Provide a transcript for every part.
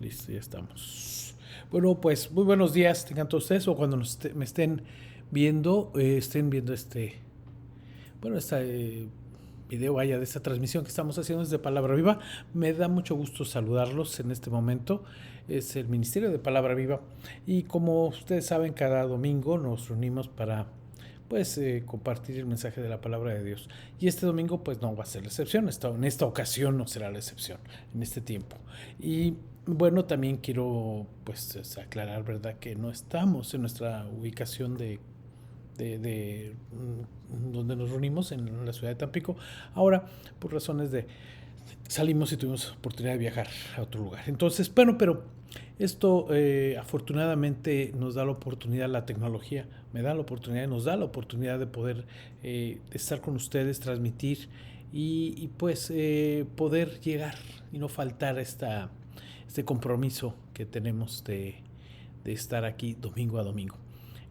Listo, ya estamos. Bueno, pues muy buenos días, tengan todos ustedes, o cuando me estén viendo este video, vaya, de esta transmisión que estamos haciendo desde Palabra Viva. Me da mucho gusto saludarlos en este momento. Es el Ministerio de Palabra Viva y como ustedes saben, cada domingo nos reunimos para compartir el mensaje de la palabra de Dios. Y este domingo pues no va a ser la excepción, en esta ocasión no será la excepción, en este tiempo. Y bueno, también quiero pues aclarar, ¿verdad?, que no estamos en nuestra ubicación de donde nos reunimos en la ciudad de Tampico. Ahora, por razones de salimos y tuvimos oportunidad de viajar a otro lugar. Entonces, bueno, pero esto afortunadamente nos da la oportunidad, la tecnología me da la oportunidad, nos da la oportunidad de poder estar con ustedes, transmitir y pues poder llegar y no faltar este compromiso que tenemos de estar aquí domingo a domingo.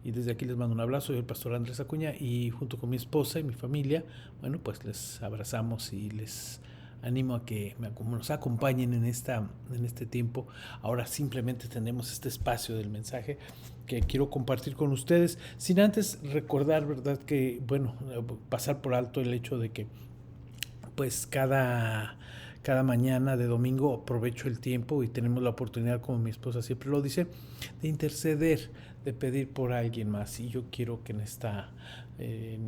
Y desde aquí les mando un abrazo, soy el pastor Andrés Acuña y junto con mi esposa y mi familia, bueno, pues les abrazamos y les animo a que nos acompañen en este tiempo. Ahora simplemente tenemos este espacio del mensaje que quiero compartir con ustedes, sin antes recordar, ¿verdad?, que, bueno, pasar por alto el hecho de que pues cada mañana de domingo aprovecho el tiempo y tenemos la oportunidad, como mi esposa siempre lo dice, de interceder, de pedir por alguien más. Y yo quiero que en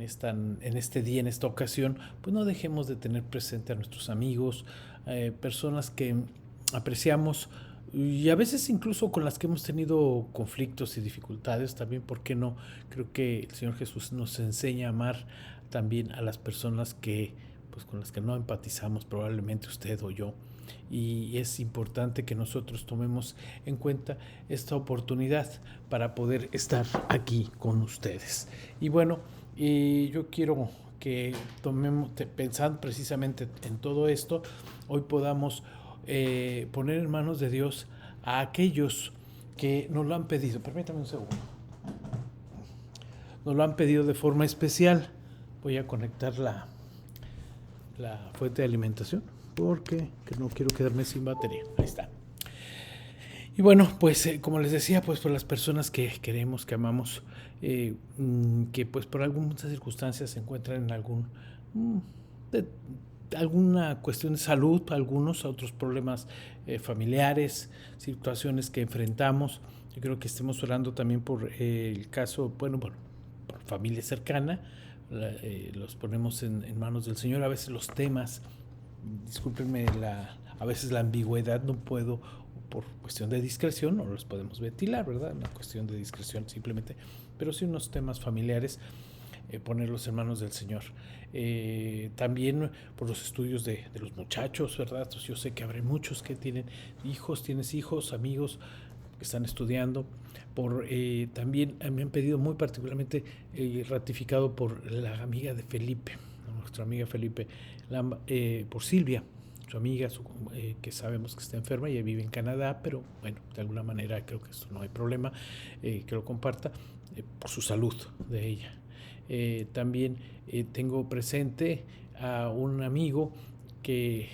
este día, en esta ocasión, pues no dejemos de tener presente a nuestros amigos, personas que apreciamos y a veces incluso con las que hemos tenido conflictos y dificultades. También, ¿por qué no? Creo que el Señor Jesús nos enseña a amar también a las personas pues con las que no empatizamos, probablemente usted o yo. Y es importante que nosotros tomemos en cuenta esta oportunidad para poder estar aquí con ustedes. Y bueno, yo quiero que tomemos, pensando precisamente en todo esto, hoy podamos poner en manos de Dios a aquellos que nos lo han pedido. Permítame un segundo. Nos lo han pedido de forma especial. Voy a conectar la fuente de alimentación porque no quiero quedarme sin batería. Ahí está. Y bueno, pues como les decía, pues por las personas que queremos, que amamos, que pues por algunas circunstancias se encuentran en alguna cuestión de salud, algunos otros problemas familiares, situaciones que enfrentamos. Yo creo que estemos orando también por el caso, bueno, por familia cercana. Los ponemos en manos del Señor. A veces los temas, discúlpenme a veces la ambigüedad, no puedo, por cuestión de discreción, no los podemos ventilar, ¿verdad? Una cuestión de discreción simplemente, pero sí unos temas familiares, ponerlos en manos del Señor. También por los estudios de los muchachos, ¿verdad? Entonces yo sé que habrá muchos que tienes hijos, amigos que están estudiando. También me han pedido muy particularmente, ratificado por la amiga de Felipe, nuestra amiga Felipe, por Silvia, su amiga, que sabemos que está enferma y vive en Canadá, pero bueno, de alguna manera creo que esto no hay problema, que lo comparta, por su salud de ella. También tengo presente a un amigo que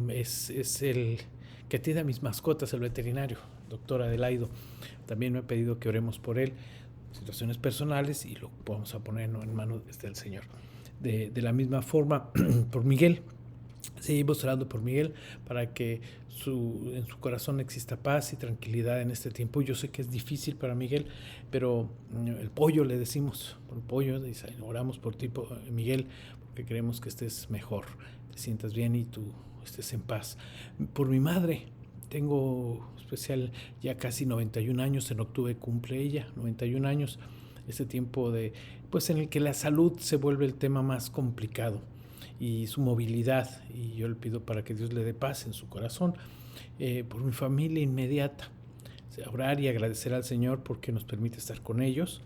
es el que atiende a mis mascotas, el veterinario, doctor Adelaido. También me ha pedido que oremos por él, situaciones personales, y lo vamos a poner en manos del Señor. De la misma forma, por Miguel, seguimos orando por Miguel para que en su corazón exista paz y tranquilidad en este tiempo. Yo sé que es difícil para Miguel, pero el pollo le decimos, por pollo, oramos por ti, Miguel, porque queremos que estés mejor, te sientas bien y tú estés en paz. Por mi madre, tengo especial, ya casi 91 años, en octubre cumple ella, 91 años, este tiempo pues en el que la salud se vuelve el tema más complicado y su movilidad, y yo le pido para que Dios le dé paz en su corazón. Por mi familia inmediata, orar y agradecer al Señor porque nos permite estar con ellos.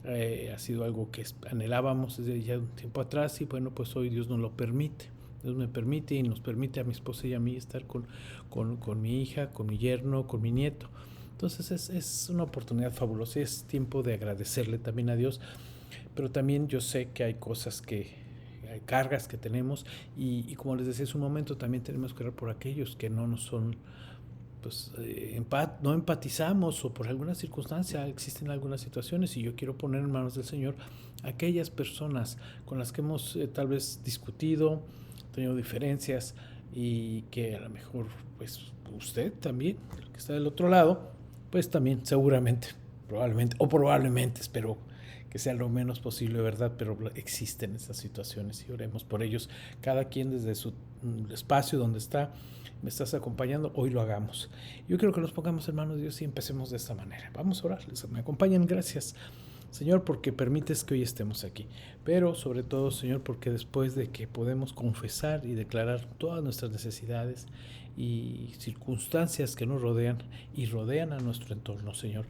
Ha sido algo que anhelábamos desde ya un tiempo atrás, y bueno, pues hoy Dios nos lo permite. Dios me permite y nos permite a mi esposa y a mí estar con mi hija, con mi yerno, con mi nieto. Entonces es una oportunidad fabulosa, es tiempo de agradecerle también a Dios, pero también yo sé que hay cargas que tenemos, y como les decía hace un momento, también tenemos que orar por aquellos que no nos son pues no empatizamos o por alguna circunstancia existen algunas situaciones y yo quiero poner en manos del Señor aquellas personas con las que hemos tal vez discutido, tenido diferencias y que a lo mejor pues usted también, el que está del otro lado, pues también seguramente, probablemente, espero que sea lo menos posible, ¿verdad? Pero existen esas situaciones y oremos por ellos, cada quien desde su espacio donde está. Me estás acompañando, hoy lo hagamos. Yo quiero que nos pongamos en manos de Dios y empecemos de esta manera. Vamos a orar, me acompañan, gracias Señor porque permites que hoy estemos aquí, pero sobre todo Señor porque después de que podemos confesar y declarar todas nuestras necesidades y circunstancias que nos rodean y rodean a nuestro entorno, Señor,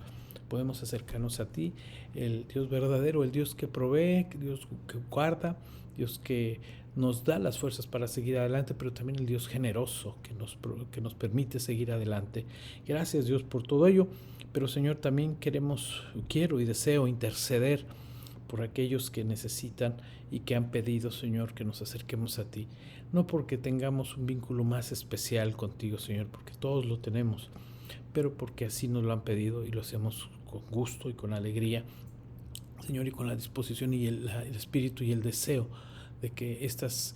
podemos acercarnos a ti, el Dios verdadero, el Dios que provee, Dios que guarda, Dios que nos da las fuerzas para seguir adelante, pero también el Dios generoso que nos permite seguir adelante. Gracias Dios por todo ello, pero Señor también quiero y deseo interceder por aquellos que necesitan y que han pedido, Señor, que nos acerquemos a ti. No porque tengamos un vínculo más especial contigo, Señor, porque todos lo tenemos, pero porque así nos lo han pedido y lo hacemos con gusto y con alegría, Señor, y con la disposición y el espíritu y el deseo de que estas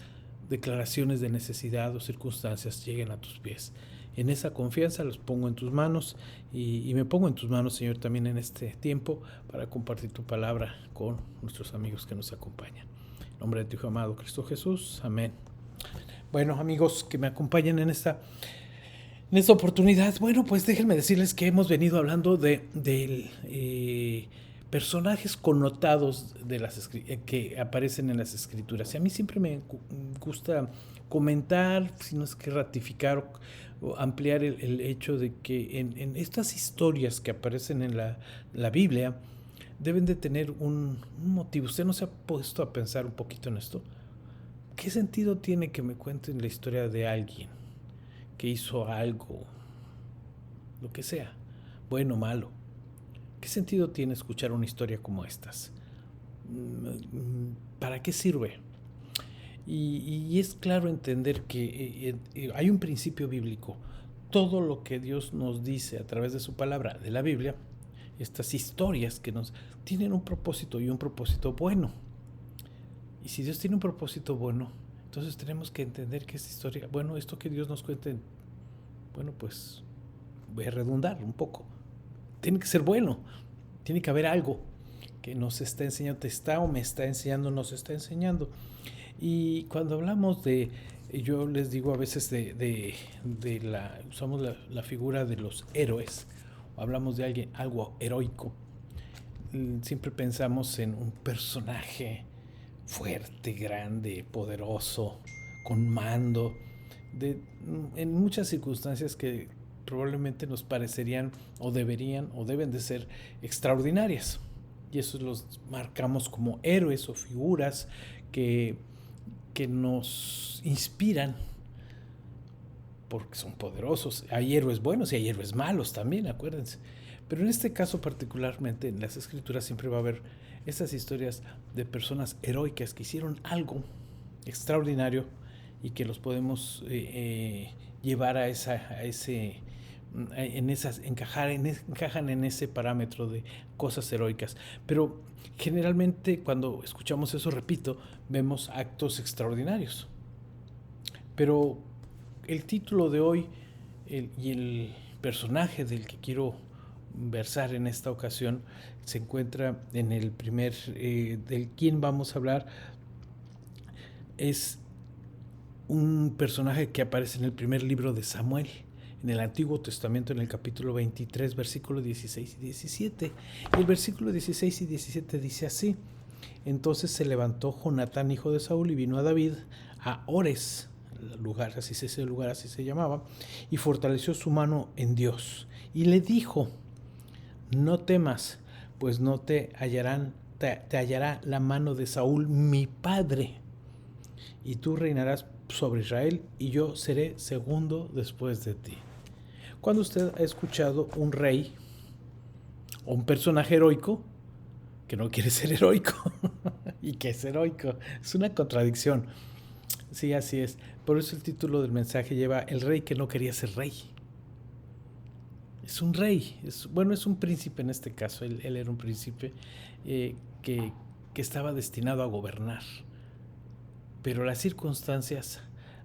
declaraciones de necesidad o circunstancias lleguen a tus pies. En esa confianza los pongo en tus manos y me pongo en tus manos, Señor, también en este tiempo para compartir tu palabra con nuestros amigos que nos acompañan. En nombre de tu Hijo amado Cristo Jesús. Amén. Bueno, amigos que me acompañan en esta oportunidad, bueno, pues déjenme decirles que hemos venido hablando de personajes connotados que aparecen en las escrituras. Y a mí siempre me gusta comentar, si no es que ratificar o ampliar el hecho de que en estas historias que aparecen en la Biblia deben de tener un motivo. ¿Usted no se ha puesto a pensar un poquito en esto? ¿Qué sentido tiene que me cuenten la historia de alguien que hizo algo, lo que sea, bueno o malo? ¿Qué sentido tiene escuchar una historia como estas? ¿Para qué sirve? Y es claro entender que hay un principio bíblico. Todo lo que Dios nos dice a través de su palabra, de la Biblia, estas historias que nos tienen un propósito y un propósito bueno. Y si Dios tiene un propósito bueno, entonces tenemos que entender que esta historia, bueno, esto que Dios nos cuente, bueno, pues voy a redundar un poco. Tiene que ser bueno, tiene que haber algo que nos está enseñando, me está enseñando, nos está enseñando. Y cuando hablamos yo les digo a veces usamos la figura de los héroes, o hablamos de algo heroico, siempre pensamos en un personaje fuerte, grande, poderoso, con mando, en muchas circunstancias que probablemente nos parecerían o deben de ser extraordinarias. Y eso los marcamos como héroes o figuras que nos inspiran porque son poderosos. Hay héroes buenos y hay héroes malos también, acuérdense. Pero en este caso particularmente en las escrituras siempre va a haber estas historias de personas heroicas que hicieron algo extraordinario y que los podemos llevar encajan en ese parámetro de cosas heroicas. Pero generalmente cuando escuchamos eso, repito, vemos actos extraordinarios. Pero el título de hoy y el personaje del que quiero versar en esta ocasión se encuentra en el primer, del quien vamos a hablar, es un personaje que aparece en el primer libro de Samuel, en el Antiguo Testamento, en el capítulo 23, versículos 16 y 17. Y el versículo 16 y 17 dice así: entonces se levantó Jonatán, hijo de Saúl, y vino a David a Ores, ese lugar así se llamaba, y fortaleció su mano en Dios. Y le dijo: no temas, pues no te hallará la mano de Saúl mi padre, y tú reinarás sobre Israel, y yo seré segundo después de ti. Cuando usted ha escuchado un rey o un personaje heroico que no quiere ser heroico y que es heroico, es una contradicción. Sí, así es. Por eso el título del mensaje lleva: el rey que no quería ser rey. Es un rey, es un príncipe en este caso, él era un príncipe que estaba destinado a gobernar, pero las circunstancias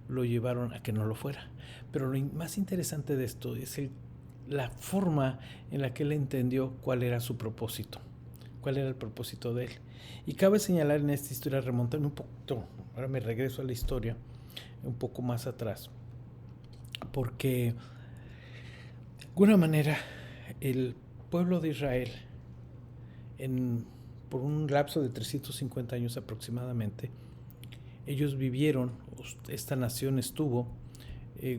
lo llevaron a que no lo fuera. Pero lo más interesante de esto es la forma en la que él entendió cuál era su propósito, cuál era el propósito de él. Y cabe señalar en esta historia, remontarme un poquito, ahora me regreso a la historia, un poco más atrás, porque de alguna manera el pueblo de Israel, por un lapso de 350 años aproximadamente, ellos vivieron, esta nación estuvo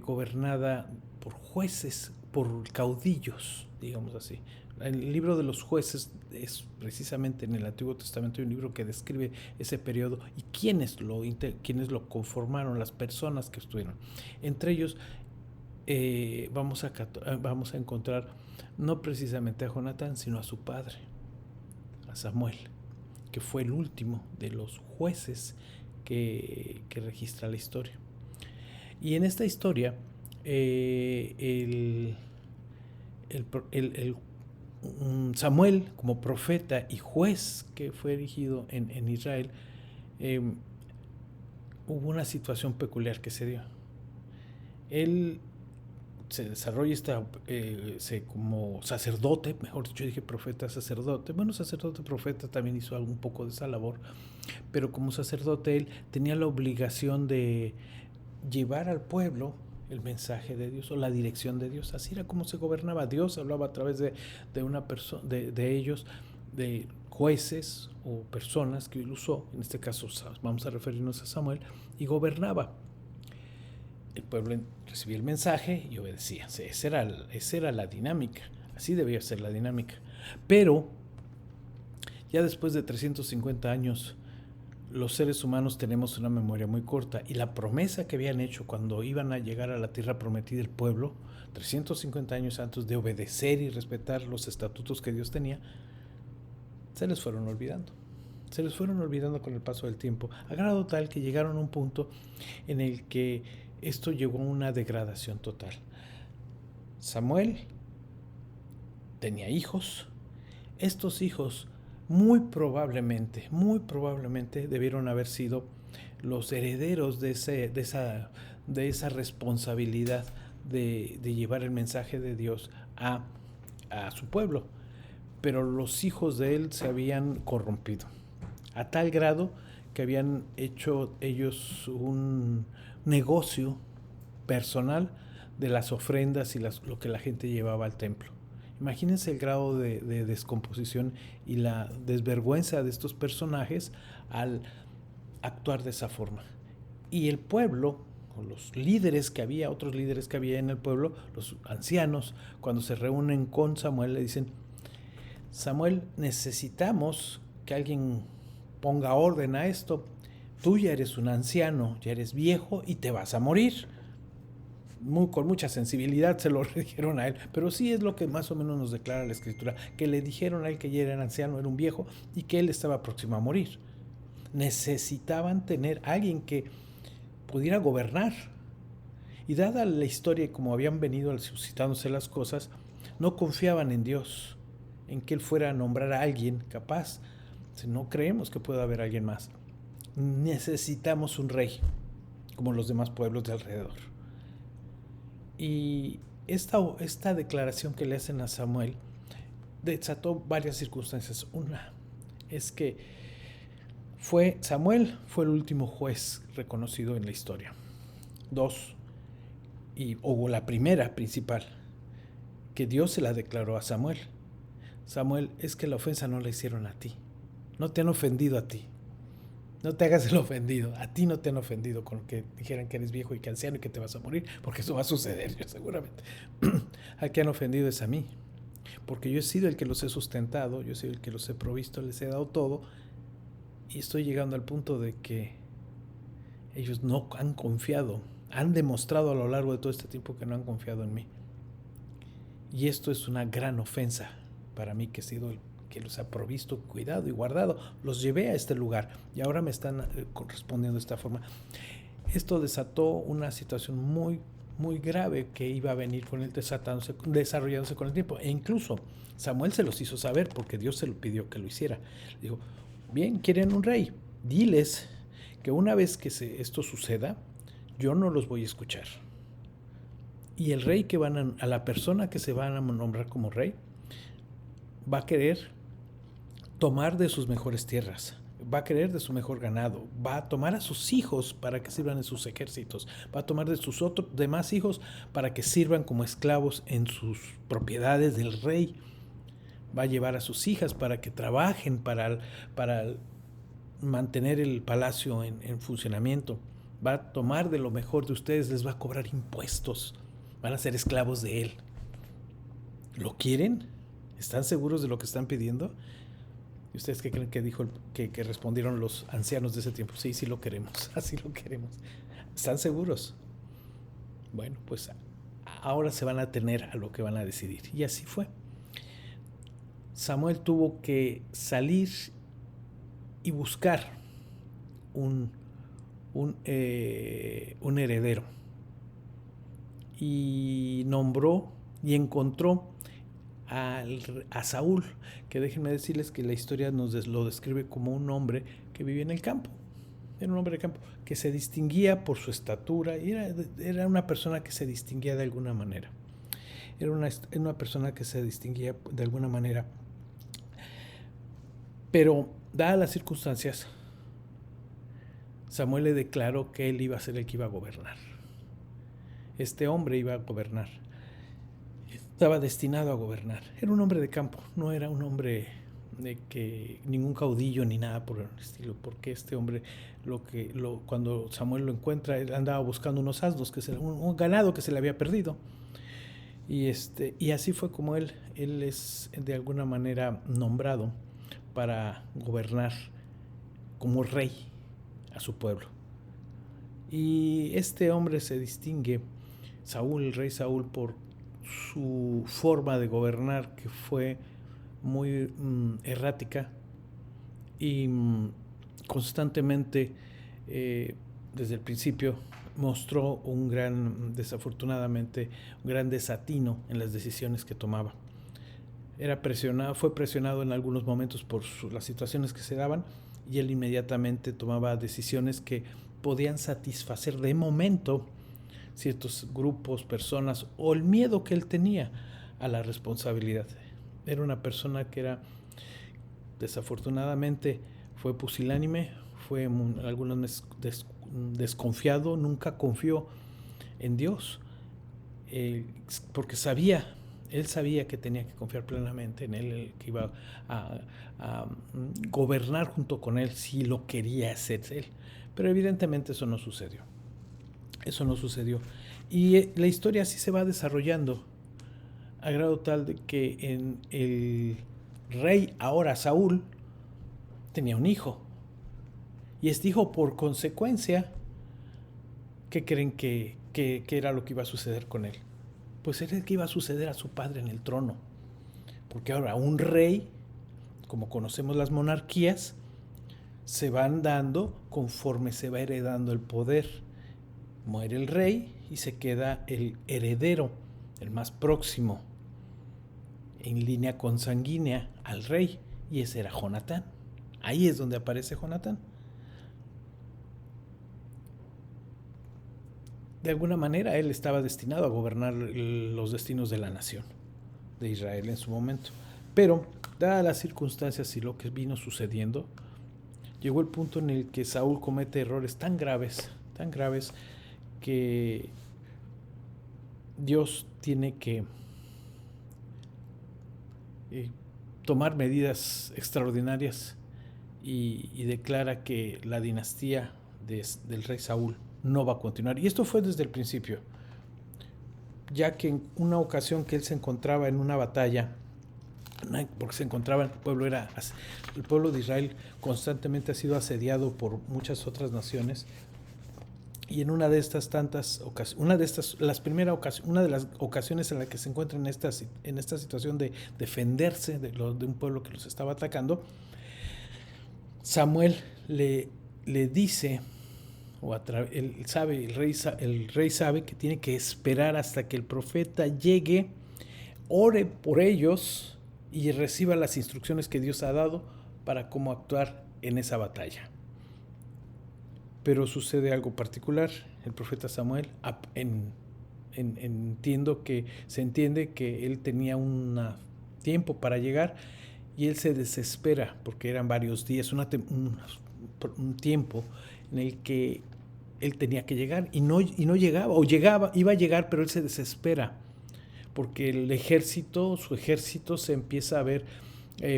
gobernada por jueces, por caudillos, digamos así. El libro de los jueces es precisamente en el Antiguo Testamento un libro que describe ese periodo y quiénes lo conformaron, las personas que estuvieron. Entre ellos vamos a encontrar no precisamente a Jonatán, sino a su padre, a Samuel, que fue el último de los jueces que registra la historia. Y en esta historia, Samuel, como profeta y juez que fue erigido en Israel, hubo una situación peculiar que se dio. Él se desarrolla como sacerdote, mejor dicho, dije profeta, sacerdote. Bueno, sacerdote, profeta, también hizo un poco de esa labor, pero como sacerdote él tenía la obligación de llevar al pueblo el mensaje de Dios o la dirección de Dios. Así era como se gobernaba. Dios hablaba a través de una persona, de ellos, de jueces o personas que él usó, en este caso vamos a referirnos a Samuel, y gobernaba. El pueblo recibía el mensaje y obedecía. Esa era la dinámica. Así debía ser la dinámica. Pero ya después de 350 años, los seres humanos tenemos una memoria muy corta y la promesa que habían hecho cuando iban a llegar a la tierra prometida el pueblo, 350 años antes de obedecer y respetar los estatutos que Dios tenía, se les fueron olvidando. Se les fueron olvidando con el paso del tiempo, a grado tal que llegaron a un punto en el que esto llegó a una degradación total. Samuel tenía hijos. Estos hijos muy probablemente debieron haber sido los herederos de esa responsabilidad de llevar el mensaje de Dios a su pueblo. Pero los hijos de él se habían corrompido a tal grado que habían hecho ellos un negocio personal de las ofrendas y lo que la gente llevaba al templo. Imagínense el grado de descomposición y la desvergüenza de estos personajes al actuar de esa forma. Y el pueblo, con los líderes que había, otros líderes que había en el pueblo, los ancianos, cuando se reúnen con Samuel, le dicen: Samuel, necesitamos que alguien ponga orden a esto. Tú ya eres un anciano, ya eres viejo y te vas a morir. Con mucha sensibilidad se lo dijeron a él, pero sí es lo que más o menos nos declara la Escritura, que le dijeron a él que ya era anciano, era un viejo y que él estaba próximo a morir. Necesitaban tener a alguien que pudiera gobernar. Y dada la historia y como habían venido suscitándose las cosas, no confiaban en Dios, en que él fuera a nombrar a alguien capaz. No creemos que pueda haber alguien más. Necesitamos un rey, como los demás pueblos de alrededor. Y esta declaración que le hacen a Samuel desató varias circunstancias. Una es que Samuel fue el último juez reconocido en la historia. Dos, o la primera principal, que Dios se la declaró a Samuel. Samuel, es que la ofensa no la hicieron a ti. No te han ofendido a ti. No te hagas el ofendido. A ti no te han ofendido con que dijeran que eres viejo y que anciano y que te vas a morir, porque eso va a suceder, yo seguramente. Al que han ofendido es a mí, porque yo he sido el que los he sustentado, yo he sido el que los he provisto, les he dado todo, y estoy llegando al punto de que ellos no han confiado, han demostrado a lo largo de todo este tiempo que no han confiado en mí. Y esto es una gran ofensa para mí, que he sido el que los ha provisto, cuidado y guardado. Los llevé a este lugar y ahora me están correspondiendo de esta forma. Esto desató una situación muy muy grave que iba a venir con él desarrollándose con el tiempo. E incluso Samuel se los hizo saber porque Dios se lo pidió que lo hiciera. Le dijo, bien, quieren un rey, diles que una vez que esto suceda, yo no los voy a escuchar. Y el rey a la persona que se van a nombrar como rey, va a querer tomar de sus mejores tierras, va a querer de su mejor ganado, va a tomar a sus hijos para que sirvan en sus ejércitos, va a tomar de sus otros demás hijos para que sirvan como esclavos en sus propiedades del rey, va a llevar a sus hijas para que trabajen para mantener el palacio en funcionamiento, va a tomar de lo mejor de ustedes, les va a cobrar impuestos, van a ser esclavos de él. ¿Lo quieren? ¿Están seguros de lo que están pidiendo? ¿Y ustedes qué creen que dijo, que respondieron los ancianos de ese tiempo? Sí, sí lo queremos, así lo queremos. ¿Están seguros? Bueno, pues ahora se van a atener a lo que van a decidir. Y así fue. Samuel tuvo que salir y buscar un heredero. Y nombró y encontró a Saúl, que déjenme decirles que la historia lo describe como un hombre que vivía en el campo. Era un hombre de campo que se distinguía por su estatura, y era una persona que se distinguía de alguna manera. Era una persona que se distinguía de alguna manera. Pero, dadas las circunstancias, Samuel le declaró que él iba a ser el que iba a gobernar. Este hombre iba a gobernar. Estaba destinado a gobernar. Era un hombre de campo, no era un hombre de que ningún caudillo ni nada por el estilo, porque este hombre cuando Samuel lo encuentra, él andaba buscando unos asnos, un ganado que se le había perdido. Y así fue como él es de alguna manera nombrado para gobernar como rey a su pueblo. Y este hombre se distingue, el rey Saúl, por su forma de gobernar, que fue muy errática y constantemente desde el principio mostró desafortunadamente un gran desatino en las decisiones que tomaba. Fue presionado en algunos momentos por las situaciones que se daban, y él inmediatamente tomaba decisiones que podían satisfacer de momento ciertos grupos, personas, o el miedo que él tenía a la responsabilidad. Era una persona que desafortunadamente fue pusilánime, fue algunas veces desconfiado, nunca confió en Dios, porque él sabía que tenía que confiar plenamente en él, que iba a gobernar junto con él si lo quería hacer él. Pero evidentemente eso no sucedió. Y la historia así se va desarrollando, a grado tal de que el rey, ahora Saúl, tenía un hijo. Y este hijo, por consecuencia, ¿qué creen que era lo que iba a suceder con él? Pues era el que iba a suceder a su padre en el trono. Porque ahora un rey, como conocemos las monarquías, se van dando conforme se va heredando el poder. Muere el rey y se queda el heredero, el más próximo, en línea consanguínea al rey, y ese era Jonatán. Ahí es donde aparece Jonatán. De alguna manera él estaba destinado a gobernar los destinos de la nación de Israel en su momento. Pero, dadas las circunstancias y lo que vino sucediendo, llegó el punto en el que Saúl comete errores tan graves, que Dios tiene que tomar medidas extraordinarias y declara que la dinastía del rey Saúl no va a continuar. Y esto fue desde el principio, ya que en una ocasión que él se encontraba en una batalla, porque se encontraba, el pueblo de Israel constantemente ha sido asediado por muchas otras naciones, y en una de estas una de las ocasiones en la que se encuentra en esta situación de defenderse de un pueblo que los estaba atacando, Samuel le dice el rey sabe que tiene que esperar hasta que el profeta llegue, ore por ellos y reciba las instrucciones que Dios ha dado para cómo actuar en esa batalla. Pero sucede algo particular. El profeta Samuel, se entiende que él tenía un tiempo para llegar y él se desespera porque eran varios días, un tiempo en el que él tenía que llegar y no llegaba, iba a llegar, pero él se desespera porque su ejército se empieza a ver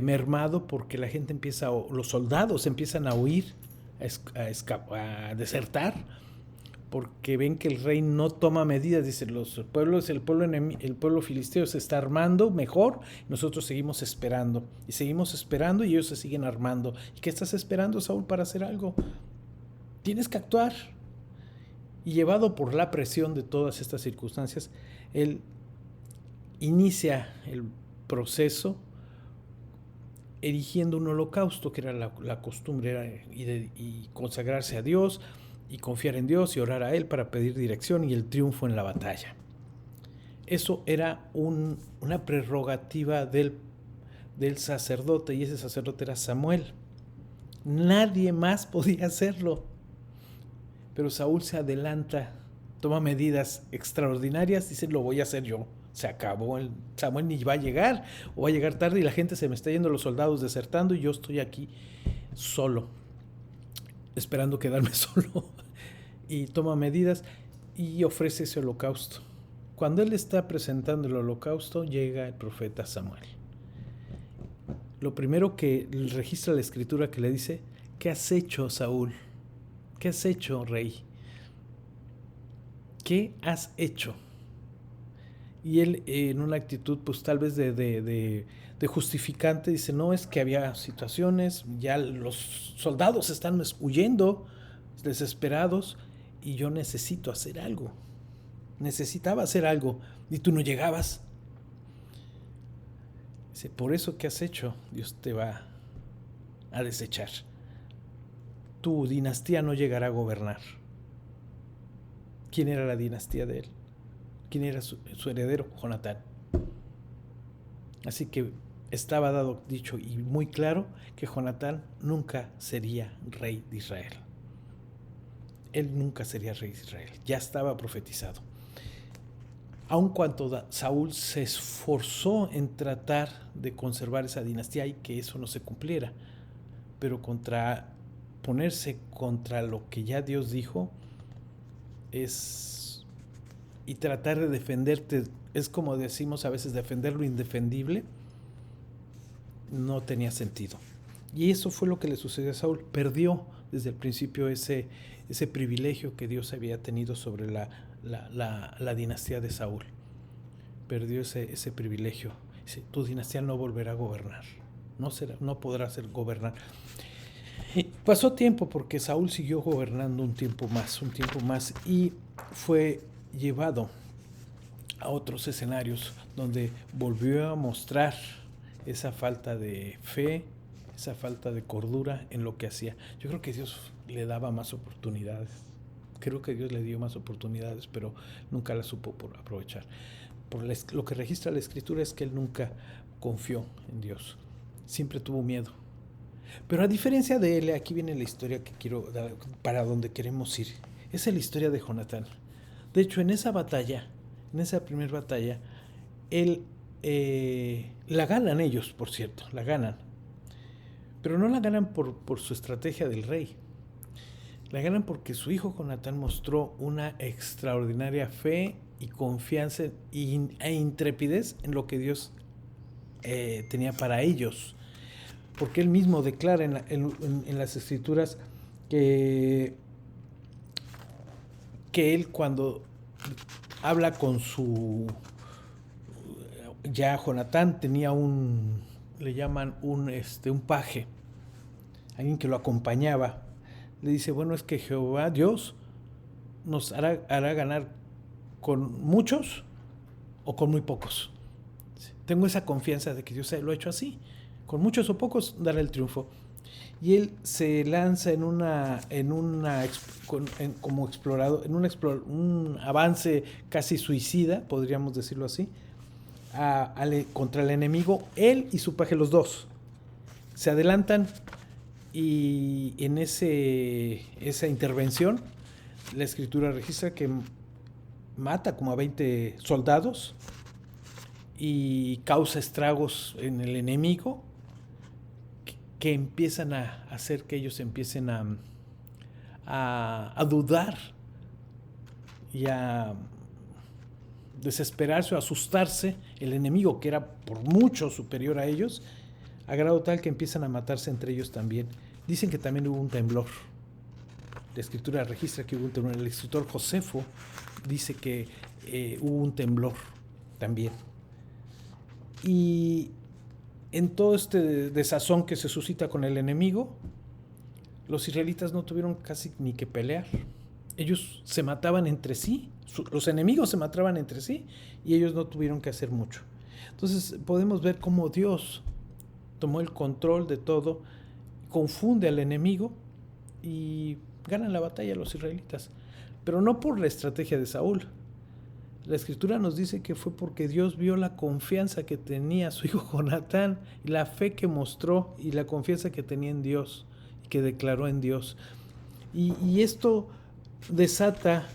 mermado, porque la gente los soldados empiezan a huir, a desertar, porque ven que el rey no toma medidas. Dicen, el pueblo filisteo se está armando mejor, nosotros seguimos esperando y ellos se siguen armando. ¿Y qué estás esperando, Saúl, para hacer algo? Tienes que actuar. Y llevado por la presión de todas estas circunstancias, él inicia el proceso erigiendo un holocausto, que era la costumbre, y consagrarse a Dios y confiar en Dios y orar a Él para pedir dirección y el triunfo en la batalla. Eso era una prerrogativa del sacerdote, y ese sacerdote era Samuel. Nadie más podía hacerlo. Pero Saúl se adelanta, toma medidas extraordinarias, dice, lo voy a hacer yo. Se acabó, Samuel ni va a llegar, o va a llegar tarde y la gente se me está yendo, los soldados desertando y yo estoy aquí solo, esperando quedarme solo. Y toma medidas y ofrece ese holocausto. Cuando él está presentando el holocausto, llega el profeta Samuel. Lo primero que registra la escritura que le dice, ¿qué has hecho, Saúl? ¿Qué has hecho, rey? ¿Qué has hecho? Y él, en una actitud pues tal vez de justificante, dice, no, es que había situaciones, ya los soldados están huyendo, desesperados, y yo necesitaba hacer algo, y tú no llegabas. Dice, por eso que has hecho, Dios te va a desechar. Tu dinastía no llegará a gobernar. ¿Quién era la dinastía de él? ¿Quién era su heredero? Jonatán. Así que estaba dicho y muy claro que Jonatán nunca sería rey de Israel. Él nunca sería rey de Israel. Ya estaba profetizado. Aun cuando Saúl se esforzó en tratar de conservar esa dinastía y que eso no se cumpliera, pero ponerse contra lo que ya Dios dijo y tratar de defenderte, es como decimos a veces, defender lo indefendible, no tenía sentido. Y eso fue lo que le sucedió a Saúl. Perdió desde el principio ese privilegio que Dios había tenido sobre la dinastía de Saúl. Perdió ese privilegio. Dice, tu dinastía no volverá a gobernar. No podrá gobernar. Y pasó tiempo, porque Saúl siguió gobernando un tiempo más, y fue llevado a otros escenarios donde volvió a mostrar esa falta de fe, esa falta de cordura en lo que hacía. Yo creo que Dios le daba más oportunidades. Creo que Dios le dio más oportunidades, pero nunca las supo aprovechar. Lo que registra la Escritura es que él nunca confió en Dios. Siempre tuvo miedo. Pero a diferencia de él, aquí viene la historia que quiero dar, para donde queremos ir. Esa es la historia de Jonatán. De hecho, en esa primera batalla, la ganan ellos, por cierto, la ganan. Pero no la ganan por su estrategia del rey. La ganan porque su hijo Jonatán mostró una extraordinaria fe y confianza e intrepidez en lo que Dios tenía para ellos. Porque él mismo declara en las Escrituras que él, cuando habla con ya Jonatán tenía le llaman un paje, alguien que lo acompañaba. Le dice, bueno, es que Jehová Dios nos hará ganar con muchos o con muy pocos. Tengo esa confianza de que Dios lo ha hecho así. Con muchos o pocos dará el triunfo. y él se lanza como explorador, un avance casi suicida, podríamos decirlo así, contra el enemigo. Él y su paje, los dos, se adelantan, y en esa intervención la escritura registra que mata como a 20 soldados y causa estragos en el enemigo que empiezan a hacer que ellos empiecen a dudar y a desesperarse o asustarse. El enemigo, que era por mucho superior a ellos, a grado tal que empiezan a matarse entre ellos también. Dicen que también hubo un temblor. La escritura registra que hubo un temblor. El escritor Josefo dice que hubo un temblor también. Y en todo este desazón que se suscita con el enemigo, los israelitas no tuvieron casi ni que pelear. Ellos se mataban entre sí, los enemigos se mataban entre sí, y ellos no tuvieron que hacer mucho. Entonces podemos ver cómo Dios tomó el control de todo, confunde al enemigo y ganan la batalla los israelitas. Pero no por la estrategia de Saúl. La escritura nos dice que fue porque Dios vio la confianza que tenía su hijo Jonatán, y la fe que mostró y la confianza que tenía en Dios y que declaró en Dios. Y esto desata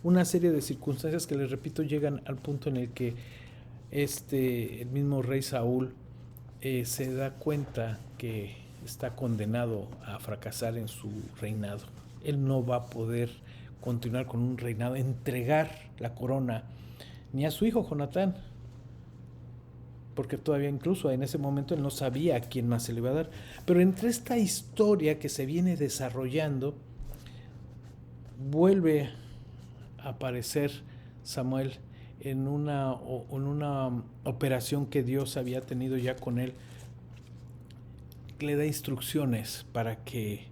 una serie de circunstancias que, les repito, llegan al punto en el que el mismo rey Saúl se da cuenta que está condenado a fracasar en su reinado. Él no va a poder continuar con un reinado, entregar la corona ni a su hijo Jonatán, porque todavía incluso en ese momento él no sabía a quién más se le iba a dar. Pero entre esta historia que se viene desarrollando, vuelve a aparecer Samuel en una operación que Dios había tenido ya con él. Le da instrucciones para que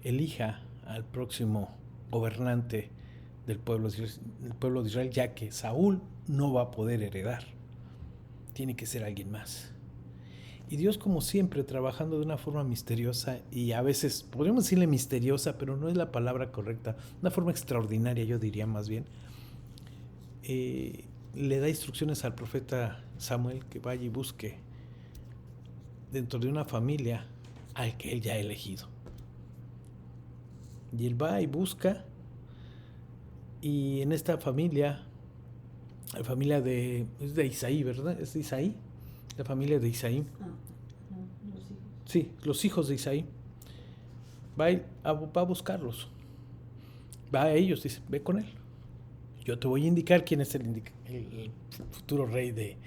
elija al próximo gobernante del pueblo de Israel, ya que Saúl no va a poder heredar. Tiene que ser alguien más. Y Dios, como siempre, trabajando de una forma misteriosa, y a veces podríamos decirle misteriosa, pero no es la palabra correcta, una forma extraordinaria, yo diría más bien, le da instrucciones al profeta Samuel que vaya y busque dentro de una familia al que él ya ha elegido. Y él va y busca, y en esta familia, la familia es de Isaí, ¿verdad? ¿Es de Isaí? La familia de Isaí. Los hijos. Sí, los hijos de Isaí. Va a buscarlos. Va a ellos, dice, ve con él. Yo te voy a indicar quién es el futuro rey de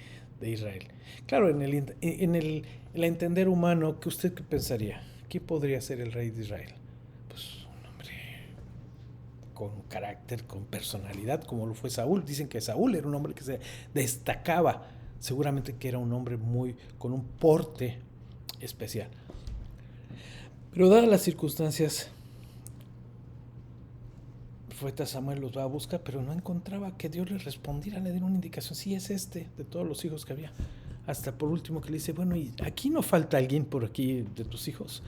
Israel. Claro, en el entender humano, ¿qué usted qué pensaría? ¿Qué podría ser el rey de Israel? Pues un hombre con carácter, con personalidad, como lo fue Saúl. Dicen que Saúl era un hombre que se destacaba. Seguramente que era un hombre con un porte especial. Pero dadas las circunstancias, el profeta Samuel los va a buscar, pero no encontraba que Dios le respondiera, le diera una indicación. Sí, es de todos los hijos que había. Hasta por último que le dice, bueno, ¿y aquí no falta alguien por aquí de tus hijos?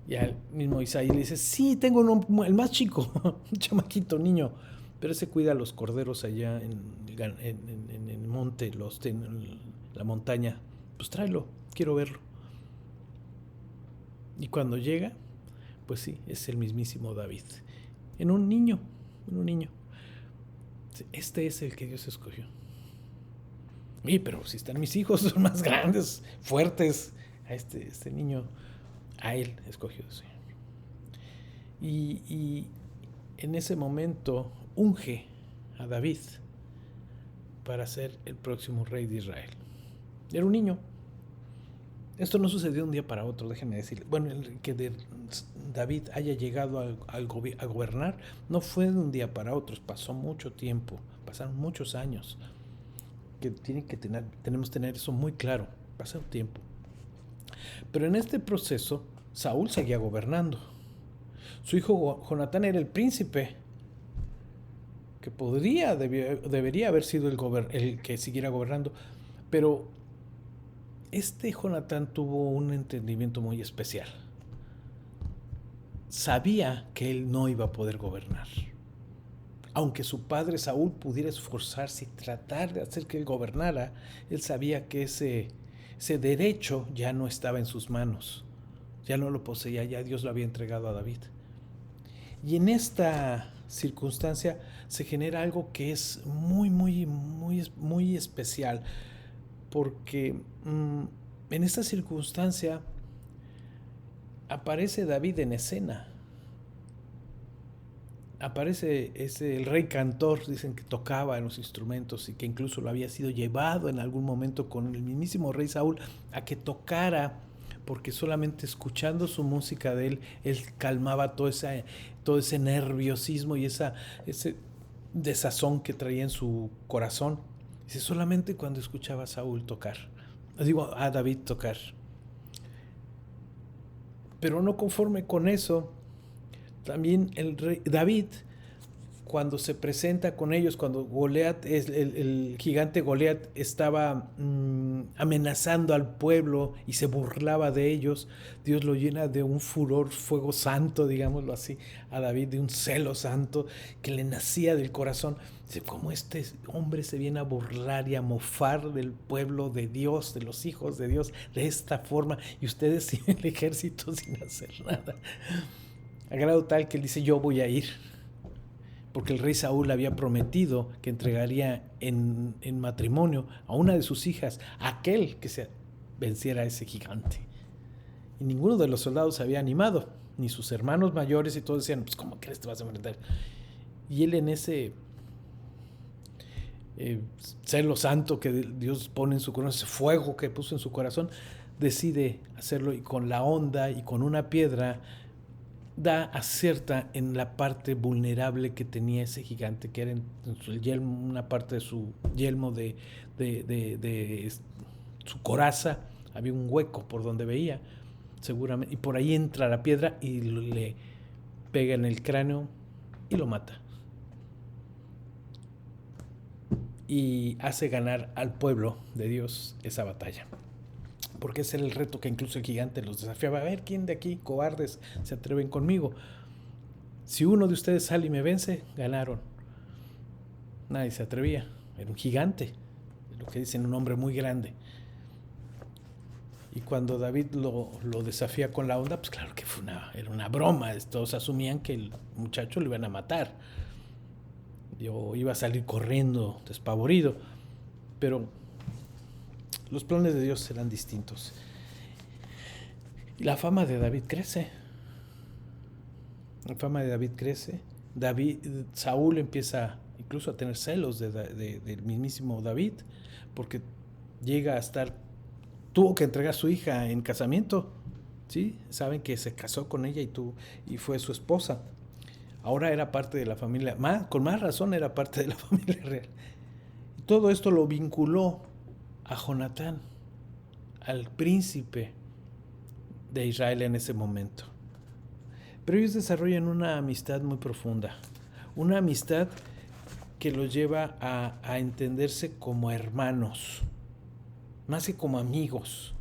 Y al mismo Isaí le dice, sí, tengo el más chico, un chamaquito, niño, pero ese cuida a los corderos allá en el monte, en la montaña. Pues tráelo, quiero verlo. Y cuando llega, pues sí, es el mismísimo David. En un niño. Este es el que Dios escogió. Y pero si están mis hijos, son más grandes, fuertes. A este niño, a él escogió el Señor. Y en ese momento unge a David para ser el próximo rey de Israel. Era un niño. Esto no sucedió de un día para otro, déjenme decirles. Bueno, que David haya llegado a gobernar no fue de un día para otro, pasó mucho tiempo, pasaron muchos años. Que tenemos que tener eso muy claro, pasó tiempo. Pero en este proceso, Saúl seguía gobernando. Su hijo Jonatán era el príncipe, que debería haber sido el que siguiera gobernando, pero Jonatán tuvo un entendimiento muy especial. sabía que él no iba a poder gobernar. Aunque su padre Saúl pudiera esforzarse y tratar de hacer que él gobernara, él sabía que ese derecho ya no estaba en sus manos, ya no lo poseía, ya Dios lo había entregado a David. Y en esta circunstancia se genera algo que es muy especial, porque en esta circunstancia aparece David en escena. Aparece el rey cantor, dicen que tocaba en los instrumentos y que incluso lo había sido llevado en algún momento con el mismísimo rey Saúl a que tocara, porque solamente escuchando su música de él calmaba todo ese nerviosismo y ese desazón que traía en su corazón. Dice, solamente cuando escuchaba a Saúl tocar, digo, a David tocar. Pero no conforme con eso, también el rey David, cuando se presenta con ellos, cuando Goliat, el gigante Goliat estaba amenazando al pueblo y se burlaba de ellos, Dios lo llena de un furor, fuego santo, digámoslo así, a David, de un celo santo que le nacía del corazón. Dice, ¿cómo este hombre se viene a burlar y a mofar del pueblo de Dios, de los hijos de Dios, de esta forma? Y ustedes sin el ejército, sin hacer nada. A grado tal que él dice, yo voy a ir. Porque el rey Saúl había prometido que entregaría en matrimonio a una de sus hijas, a aquel que se venciera a ese gigante. Y ninguno de los soldados se había animado, ni sus hermanos mayores, y todos decían, pues ¿cómo crees te vas a enfrentar? Y él en ese celo santo que Dios pone en su corazón, ese fuego que puso en su corazón, decide hacerlo y con la honda y con una piedra acierta en la parte vulnerable que tenía ese gigante, que era en su yelmo, una parte de su yelmo de su coraza, había un hueco por donde veía, seguramente, y por ahí entra la piedra y le pega en el cráneo y lo mata. Y hace ganar al pueblo de Dios esa batalla. Porque ese era el reto que incluso el gigante los desafiaba. A ver, ¿quién de aquí, cobardes, se atreven conmigo? Si uno de ustedes sale y me vence, ganaron. Nadie se atrevía. Era un gigante, lo que dicen, un hombre muy grande. Y cuando David lo desafía con la onda, pues claro que era una broma. Todos asumían que el muchacho lo iban a matar. Yo iba a salir corriendo, despavorido. Pero los planes de Dios eran distintos. Y la fama de David crece. La fama de David crece. Saúl empieza incluso a tener celos del mismísimo David, porque llega a tuvo que entregar a su hija en casamiento. ¿Sí? Saben que se casó con ella y fue su esposa. Ahora era parte de la familia, con más razón era parte de la familia real. Y todo esto lo vinculó a Jonatán, al príncipe de Israel en ese momento. Pero ellos desarrollan una amistad muy profunda, una amistad que los lleva a entenderse como hermanos, más que como amigos.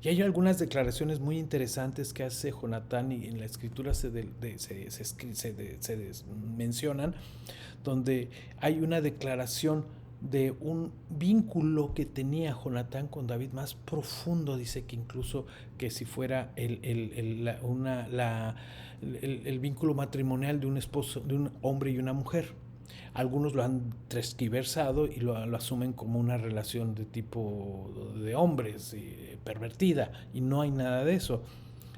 Y hay algunas declaraciones muy interesantes que hace Jonatán y en la escritura se mencionan, donde hay una declaración de un vínculo que tenía Jonatán con David más profundo, dice que incluso que si fuera el vínculo matrimonial de un esposo, de un hombre y una mujer. Algunos lo han transquiversado y lo asumen como una relación de tipo de hombres, pervertida, y no hay nada de eso.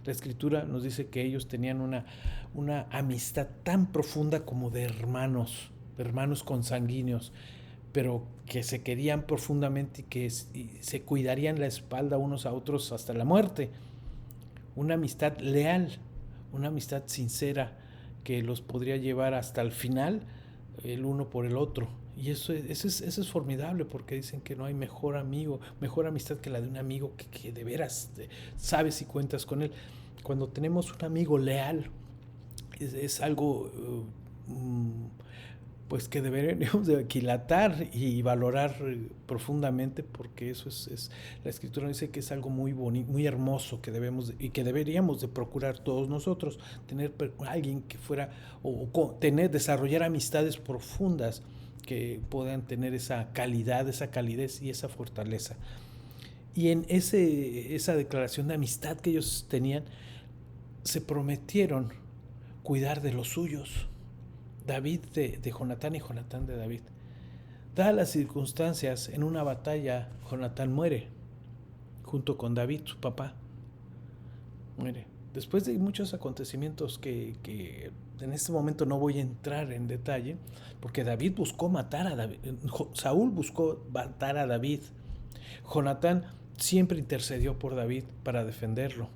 La escritura nos dice que ellos tenían una amistad tan profunda como de hermanos consanguíneos, pero que se querían profundamente y que se cuidarían la espalda unos a otros hasta la muerte. Una amistad leal, una amistad sincera que los podría llevar hasta el final, el uno por el otro. Y eso es formidable, porque dicen que no hay mejor amistad que la de un amigo que de veras sabes y cuentas con él. Cuando tenemos un amigo leal, es algo pues que deberíamos de aquilatar y valorar profundamente, porque eso la escritura dice que es algo muy bonito, muy hermoso, que y que deberíamos de procurar todos nosotros, tener alguien que fuera, desarrollar amistades profundas que puedan tener esa calidad, esa calidez y esa fortaleza. Y en esa declaración de amistad que ellos tenían, se prometieron cuidar de los suyos. David de Jonatán y Jonatán de David. Dadas las circunstancias, en una batalla, Jonatán muere, junto con David, su papá. Muere. Después de muchos acontecimientos que en este momento no voy a entrar en detalle, porque David buscó matar a David. Saúl buscó matar a David. Jonatán siempre intercedió por David para defenderlo.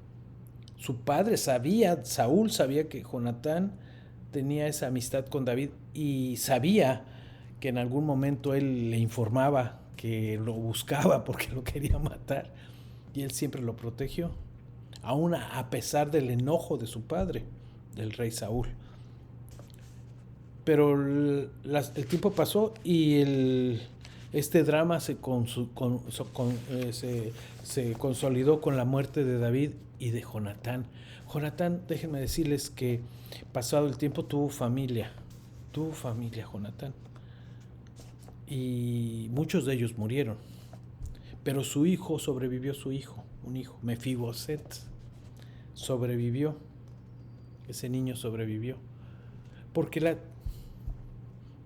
Su padre Saúl sabía que Jonatán tenía esa amistad con David y sabía que en algún momento él le informaba que lo buscaba porque lo quería matar, y él siempre lo protegió, aún a pesar del enojo de su padre, del rey Saúl. Pero el tiempo pasó y este drama se consolidó con la muerte de David y de Jonatán. Jonatán, déjenme decirles que pasado el tiempo tuvo familia Jonatán, y muchos de ellos murieron, pero su hijo sobrevivió, un hijo, Mefiboset, sobrevivió, ese niño sobrevivió, porque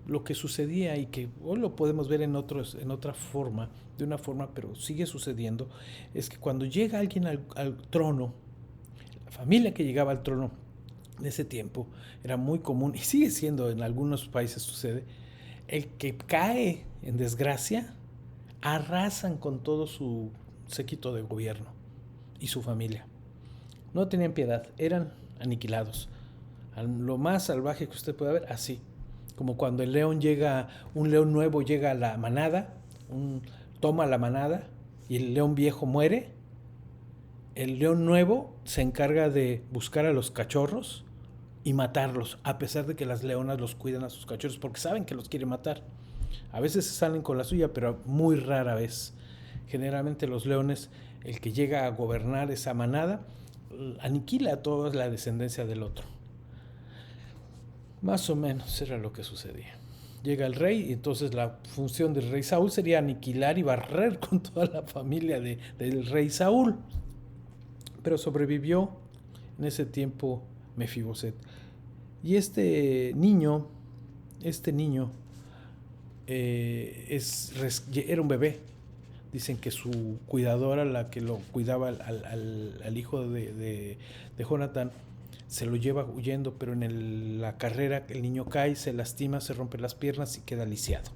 lo que sucedía, y que hoy lo podemos ver en otra forma, de una forma, pero sigue sucediendo, es que cuando llega alguien al trono, la familia que llegaba al trono en ese tiempo era muy común, y sigue siendo, en algunos países sucede, el que cae en desgracia, arrasan con todo su séquito de gobierno y su familia. No tenían piedad, eran aniquilados. A lo más salvaje que usted pueda ver, así. Como cuando un león nuevo llega a la manada, toma la manada y el león viejo muere. El león nuevo se encarga de buscar a los cachorros y matarlos, a pesar de que las leonas los cuidan a sus cachorros porque saben que los quiere matar. A veces se salen con la suya, pero muy rara vez. Generalmente los leones, el que llega a gobernar esa manada, aniquila a toda la descendencia del otro. Más o menos era lo que sucedía. Llega el rey y entonces la función del rey Saúl sería aniquilar y barrer con toda la familia del rey Saúl. Pero sobrevivió en ese tiempo Mefiboset. Y este niño era un bebé. Dicen que su cuidadora, la que lo cuidaba al hijo de Jonatán, se lo lleva huyendo, pero en la carrera el niño cae, se lastima, se rompe las piernas y queda lisiado.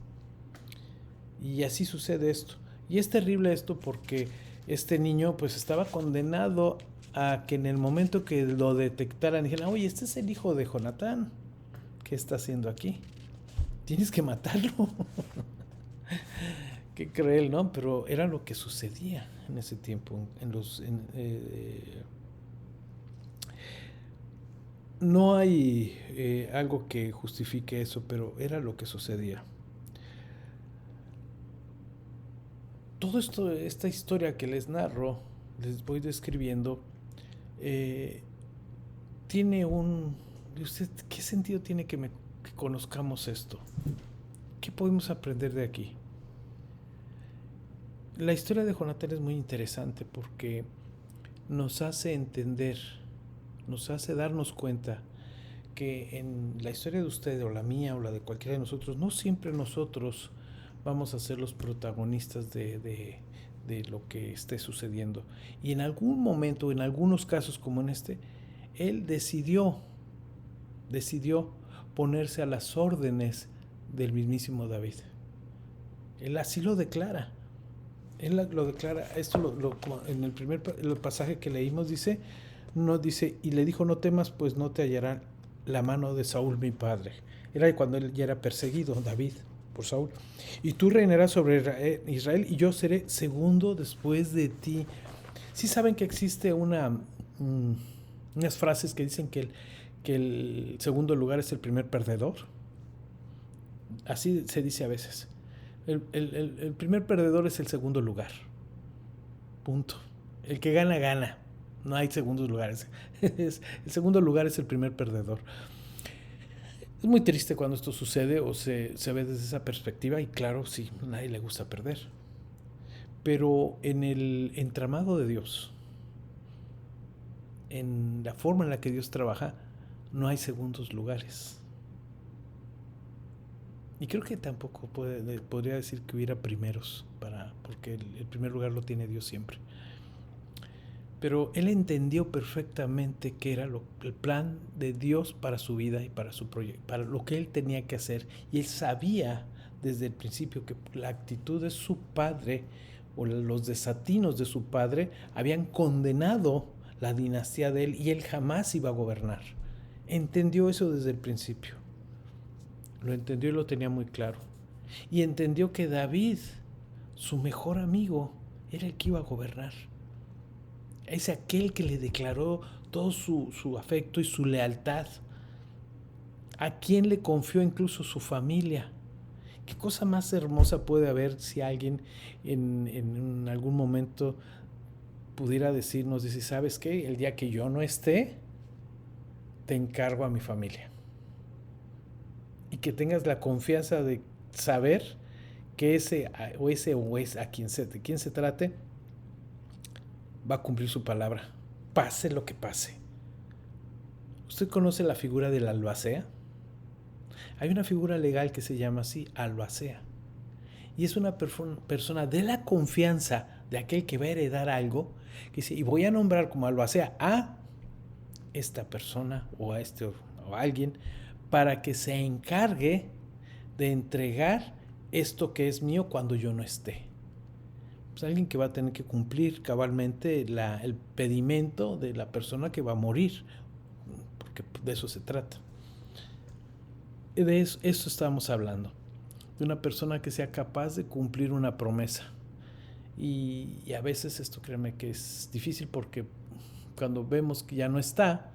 Y así sucede esto. Y es terrible esto porque este niño pues estaba condenado a que en el momento que lo detectaran dijeran, oye, este es el hijo de Jonatán, ¿qué está haciendo aquí? Tienes que matarlo. Qué cruel, ¿no? Pero era lo que sucedía en ese tiempo. No hay algo que justifique eso, pero era lo que sucedía. Todo esto, esta historia que les narro, les voy describiendo, tiene ¿qué sentido tiene que conozcamos esto? ¿Qué podemos aprender de aquí? La historia de Jonatán es muy interesante porque nos hace entender, nos hace darnos cuenta que en la historia de usted o la mía o la de cualquiera de nosotros, no siempre nosotros vamos a ser los protagonistas de lo que esté sucediendo. Y en algún momento, en algunos casos como en este, él decidió ponerse a las órdenes del mismísimo David. Él así lo declara. Él lo declara, esto en el primer pasaje que leímos dice, y le dijo, no temas, pues no te hallará la mano de Saúl mi padre. Era cuando él ya era perseguido, David, por Saúl. Y tú reinarás sobre Israel y yo seré segundo después de ti. ¿Sí saben que existe unas frases que dicen que el segundo lugar es el primer perdedor? Así se dice a veces. El primer perdedor es el segundo lugar. Punto. El que gana, gana. No hay segundos lugares. El segundo lugar es el primer perdedor. Es muy triste cuando esto sucede o se ve desde esa perspectiva, y claro, sí, a nadie le gusta perder. Pero en el entramado de Dios, en la forma en la que Dios trabaja, no hay segundos lugares. Y creo que tampoco podría decir que hubiera primeros, porque el primer lugar lo tiene Dios siempre. Pero él entendió perfectamente qué era el plan de Dios para su vida y para su proyecto, para lo que él tenía que hacer. Y él sabía desde el principio que la actitud de su padre o los desatinos de su padre habían condenado la dinastía de él y él jamás iba a gobernar. Entendió eso desde el principio. Lo entendió y lo tenía muy claro. Y entendió que David, su mejor amigo, era el que iba a gobernar. Es aquel que le declaró todo su afecto y su lealtad. A quien le confió incluso su familia. ¿Qué cosa más hermosa puede haber si alguien en algún momento pudiera decirnos, dice, ¿sabes qué? El día que yo no esté, te encargo a mi familia. Y que tengas la confianza de saber que ese a quien se trate, va a cumplir su palabra, pase lo que pase. ¿Usted conoce la figura del albacea? Hay una figura legal que se llama así, albacea. Y es una persona de la confianza de aquel que va a heredar algo, que dice, y voy a nombrar como albacea a esta persona o a alguien para que se encargue de entregar esto que es mío cuando yo no esté. Pues alguien que va a tener que cumplir cabalmente el pedimento de la persona que va a morir, porque de eso se trata. De eso estamos hablando, de una persona que sea capaz de cumplir una promesa. Y a veces esto, créeme que es difícil, porque cuando vemos que ya no está,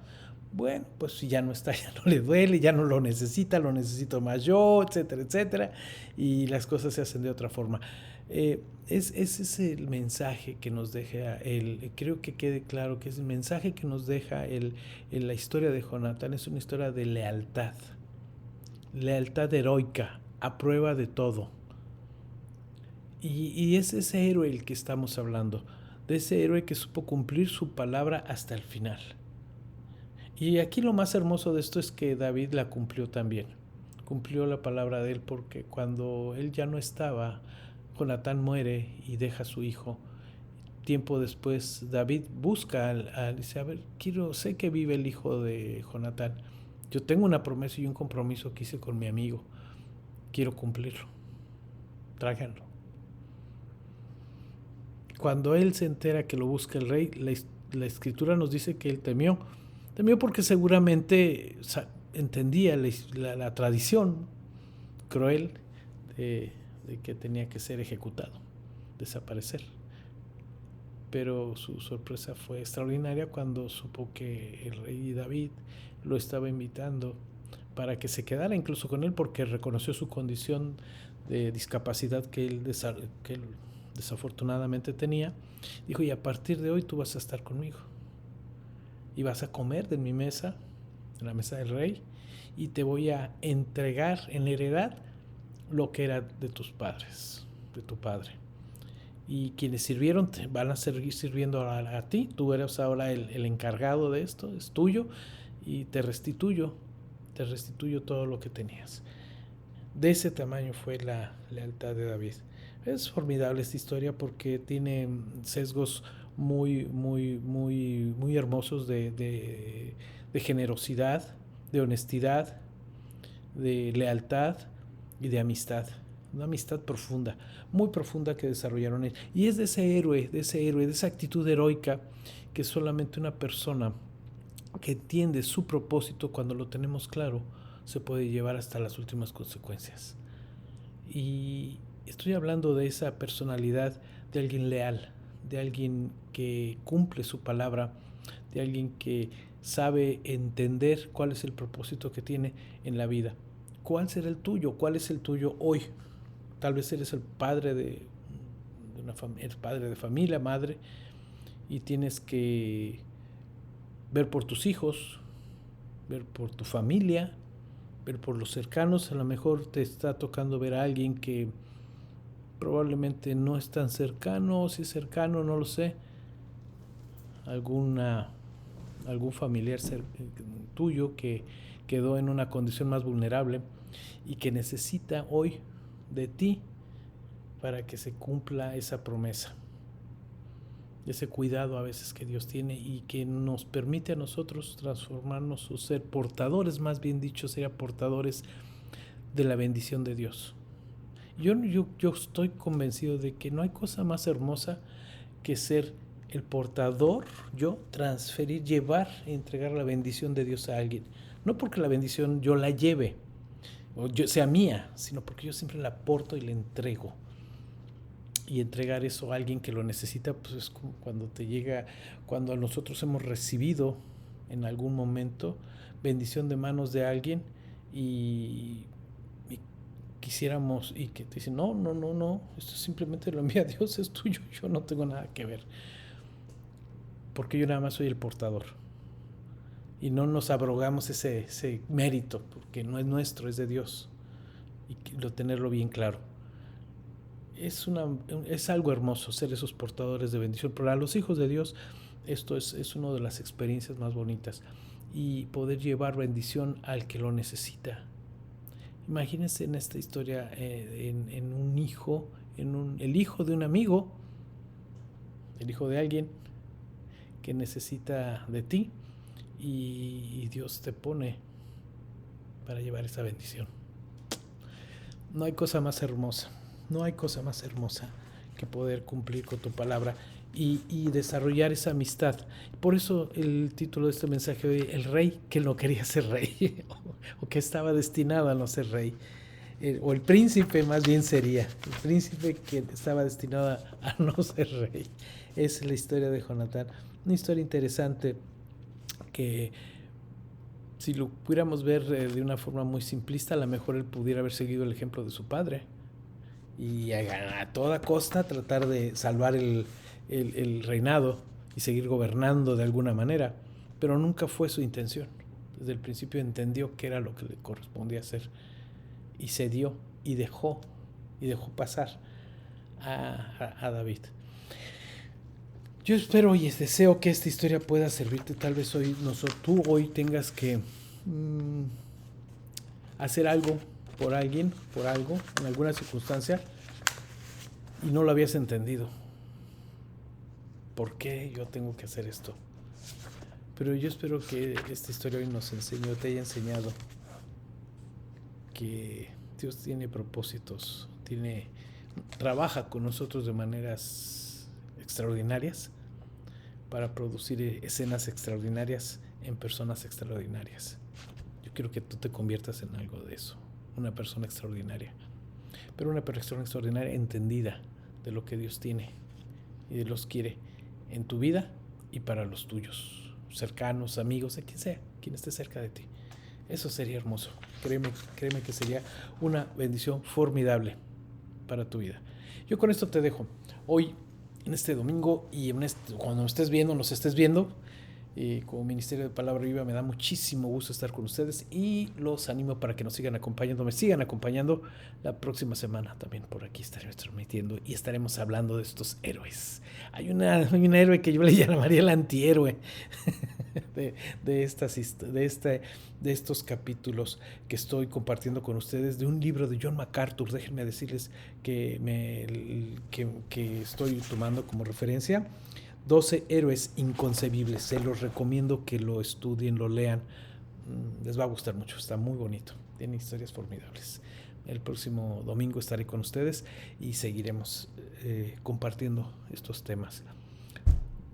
bueno, pues si ya no está, ya no le duele, ya no lo necesito más yo, etcétera, etcétera, y las cosas se hacen de otra forma. Ese es el mensaje que nos deja creo que quede claro que es el mensaje que nos deja la historia de Jonatán. Es una historia de lealtad heroica, a prueba de todo. Y es ese héroe el que estamos hablando, de ese héroe que supo cumplir su palabra hasta el final. Y aquí lo más hermoso de esto es que David la cumplió también. Cumplió la palabra de él, porque cuando él ya no estaba, Jonatán muere y deja a su hijo. Tiempo después, David busca, dice, a ver, sé que vive el hijo de Jonatán. Yo tengo una promesa y un compromiso que hice con mi amigo. Quiero cumplirlo. Tráiganlo. Cuando él se entera que lo busca el rey, la escritura nos dice que él temió. Temió porque seguramente entendía la tradición cruel de que tenía que ser ejecutado, desaparecer. Pero su sorpresa fue extraordinaria cuando supo que el rey David lo estaba invitando para que se quedara incluso con él, porque reconoció su condición de discapacidad que él desafortunadamente tenía. Dijo, y a partir de hoy tú vas a estar conmigo y vas a comer de mi mesa, en la mesa del rey, y te voy a entregar en heredad lo que era de tus padres, de tu padre. Y quienes sirvieron te van a seguir sirviendo a ti. Tú eres ahora el encargado de esto, es tuyo, y te restituyo todo lo que tenías. De ese tamaño fue la lealtad de David. Es formidable esta historia porque tiene sesgos muy, muy, muy, muy hermosos de generosidad, de honestidad, de lealtad y de amistad. Una amistad profunda, muy profunda, que desarrollaron ellos. Y es de ese héroe, de esa actitud heroica, que solamente una persona que entiende su propósito, cuando lo tenemos claro, se puede llevar hasta las últimas consecuencias. Y estoy hablando de esa personalidad, de alguien leal, de alguien que cumple su palabra, de alguien que sabe entender cuál es el propósito que tiene en la vida. ¿Cuál será el tuyo? ¿Cuál es el tuyo hoy? Tal vez eres el padre de una familia, eres padre de familia, madre, y tienes que ver por tus hijos, ver por tu familia, ver por los cercanos. A lo mejor te está tocando ver a alguien que probablemente no es tan cercano, o si es cercano, no lo sé. Algún familiar tuyo que quedó en una condición más vulnerable y que necesita hoy de ti para que se cumpla esa promesa, ese cuidado a veces que Dios tiene y que nos permite a nosotros transformarnos o ser portadores, más bien dicho, ser portadores de la bendición de Dios. Yo estoy convencido de que no hay cosa más hermosa que ser el portador, transferir, llevar, entregar la bendición de Dios a alguien. No porque la bendición yo la lleve o sea mía, sino porque yo siempre la aporto y la entrego. Y entregar eso a alguien que lo necesita, pues es como cuando te llega, cuando nosotros hemos recibido en algún momento bendición de manos de alguien y quisiéramos, y que te dicen, no, esto simplemente lo envía Dios, es tuyo, yo no tengo nada que ver, porque yo nada más soy el portador. Y no nos abrogamos ese mérito, porque no es nuestro, es de Dios, y tenerlo bien claro. Es algo hermoso ser esos portadores de bendición. Para los hijos de Dios esto es una de las experiencias más bonitas, y poder llevar bendición al que lo necesita. Imagínense en esta historia en un hijo, el hijo de un amigo, el hijo de alguien que necesita de ti, y Dios te pone para llevar esa bendición. No hay cosa más hermosa. No hay cosa más hermosa que poder cumplir con tu palabra y desarrollar esa amistad. Por eso el título de este mensaje hoy, el rey que no quería ser rey o que estaba destinado a no ser rey. O el príncipe más bien sería, el príncipe que estaba destinado a no ser rey. Es la historia de Jonatán. Una historia interesante que, si lo pudiéramos ver de una forma muy simplista, a lo mejor él pudiera haber seguido el ejemplo de su padre y a toda costa tratar de salvar el reinado y seguir gobernando de alguna manera, pero nunca fue su intención. Desde el principio entendió que era lo que le correspondía hacer y cedió y dejó pasar a David. Yo espero y deseo que esta historia pueda servirte. Tal vez tú hoy tengas que hacer algo por alguien, por algo, en alguna circunstancia, y no lo habías entendido. ¿Por qué yo tengo que hacer esto? Pero yo espero que esta historia hoy te haya enseñado que Dios tiene propósitos, trabaja con nosotros de maneras extraordinarias para producir escenas extraordinarias en personas extraordinarias. Yo quiero que tú te conviertas en algo de eso, una persona extraordinaria, pero una persona extraordinaria entendida de lo que Dios tiene y de los quiere en tu vida y para los tuyos, cercanos, amigos, de quien sea, quien esté cerca de ti. Eso sería hermoso. Créeme que sería una bendición formidable para tu vida. Yo con esto te dejo. Hoy, en este domingo, y cuando nos estés viendo, como Ministerio de Palabra Viva, me da muchísimo gusto estar con ustedes y los animo para que nos sigan acompañando la próxima semana. También por aquí estaremos transmitiendo y estaremos hablando de estos héroes. Hay un héroe que yo le llamaría el antihéroe de estos capítulos que estoy compartiendo con ustedes de un libro de John MacArthur. Déjenme decirles que estoy tomando como referencia 12 héroes inconcebibles. Se los recomiendo que lo estudien, lo lean. Les va a gustar mucho, está muy bonito. Tiene historias formidables. El próximo domingo estaré con ustedes y seguiremos compartiendo estos temas.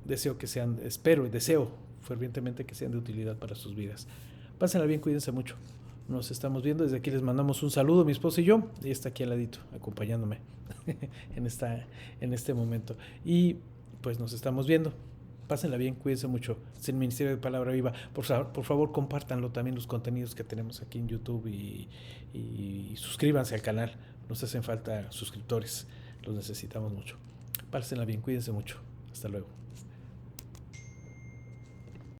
Espero y deseo fervientemente que sean de utilidad para sus vidas. Pásenla bien, cuídense mucho. Nos estamos viendo. Desde aquí les mandamos un saludo, mi esposa y yo. Ella está aquí al ladito, acompañándome en este momento. Y pues nos estamos viendo. Pásenla bien, cuídense mucho. Es el Ministerio de Palabra Viva. Por favor, compártanlo también los contenidos que tenemos aquí en YouTube y suscríbanse al canal. Nos hacen falta suscriptores, los necesitamos mucho. Pásenla bien, cuídense mucho. Hasta luego.